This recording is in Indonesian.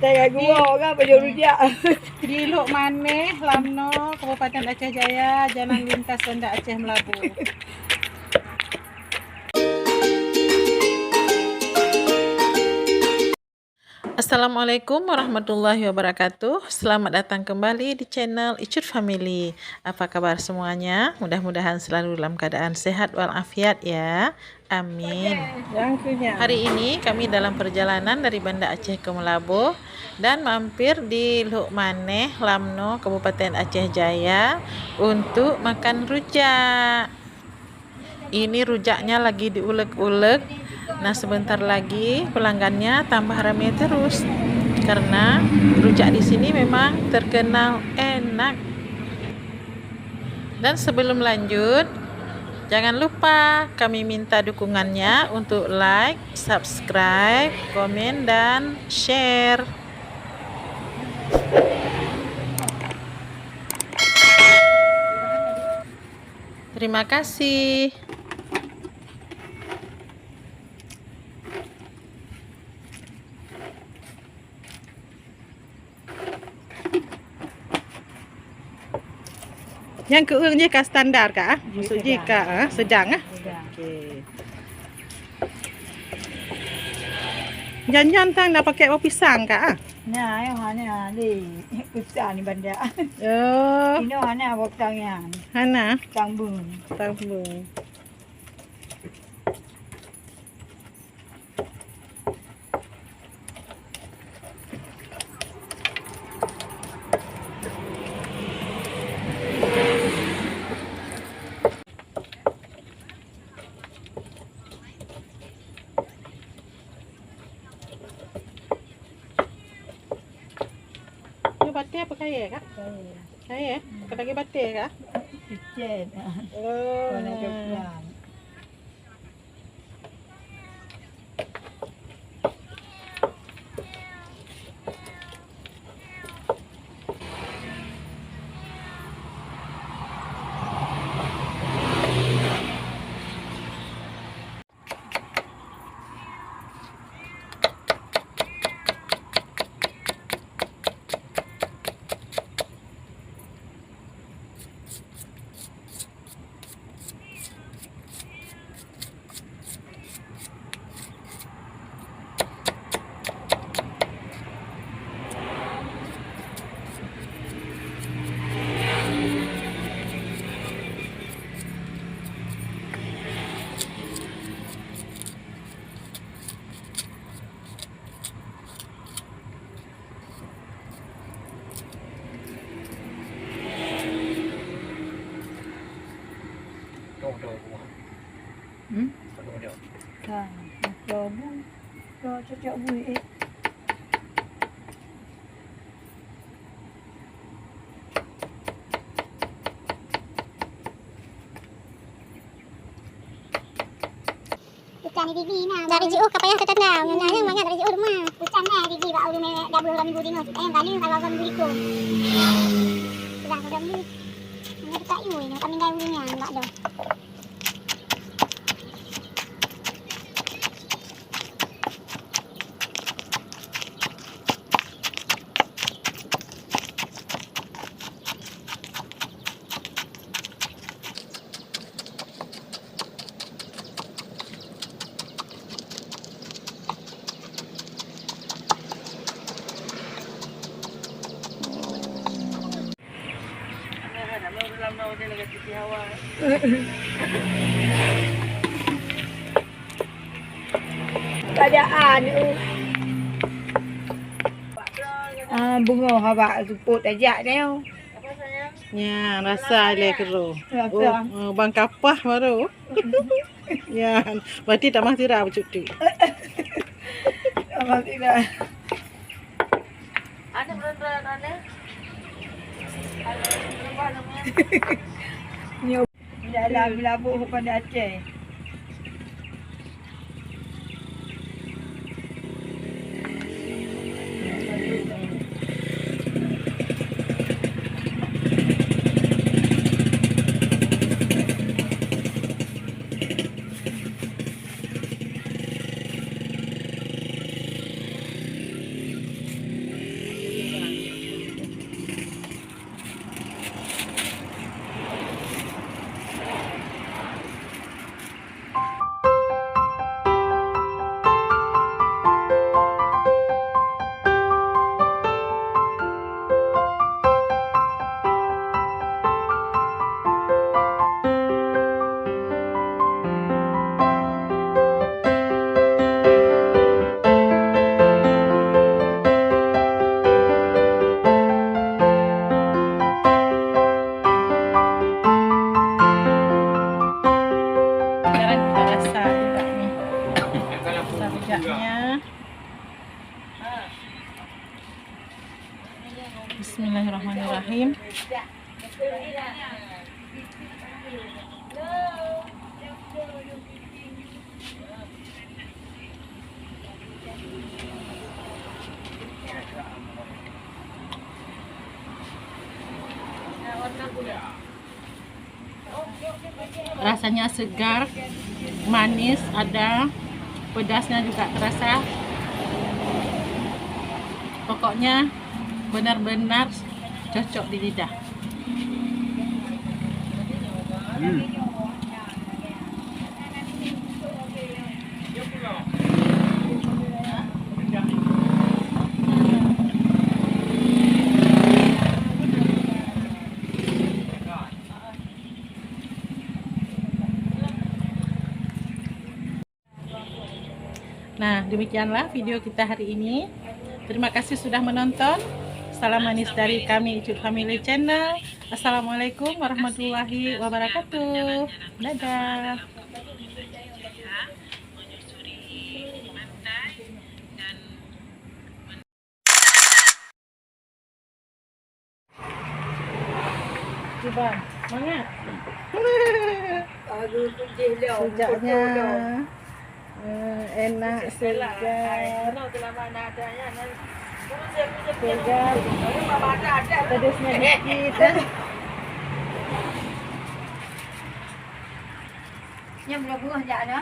Saya gua kan baju rujak. Di Luk Maneh, Lamno, Kabupaten Aceh Jaya, Jalan Lintas Banda Aceh Melabu. Assalamualaikum warahmatullahi wabarakatuh. Selamat datang kembali di channel Icut Family. Apa kabar semuanya? Mudah-mudahan selalu dalam keadaan sehat walafiat ya. Amin. Hari ini kami dalam perjalanan dari Banda Aceh ke Melabu dan mampir di Luk Maneh, Lamno, Kabupaten Aceh Jaya untuk makan rujak. Ini rujaknya lagi diulek-ulek. Nah, sebentar lagi pelanggannya tambah ramai terus karena rujak di sini memang terkenal enak. Dan sebelum lanjut, jangan lupa kami minta dukungannya untuk like, subscribe, komen, dan share. Terima kasih. Yang keung je kah standar kah? Maksud je kah sedang ah? Okey. Jangan tang nak pakai bau pisang kah? Nah, yang mana ni? Pisang ni banda. Oh, Ini mana botangnya? Hana, Tambung. tabung. Ini batik apa kaya kah? Kaya? Kau lagi batik kah? Picet. Oh. Warna coklat. Kan, cocok bui. Bukan di TV nah. Dari JO kapayah ke tanda. Ngana banyak dari JO rumah. Bukan nah di TV bak udah double orang minggu dino. Ayam kali kalau orang minggu itu. Sedang udah minggu. Ini dekat you ini kami dah ulunya enggak dah. Keadaan tu. Bunga haba suput aja dia. Ya, rasa le kero. Rasa. Oh, bang kapah baru. Ya, berarti tak masih dah bercuti. Apa tidak? Ada beran ada. Ni dalam Melabu pada Aceh. Bismillahirrahmanirrahim. Rasanya segar, manis, ada pedasnya juga terasa. Pokoknya benar-benar cocok di lidah. Nah, demikianlah video kita hari ini. Terima kasih sudah menonton. Salam manis dari kami Icut Family Channel. Assalamualaikum warahmatullahi wabarakatuh. Dadah. Coba, semangat. Sejaknya. Enak, segar, pedasnya dikit. Yang buah-buah aja ada.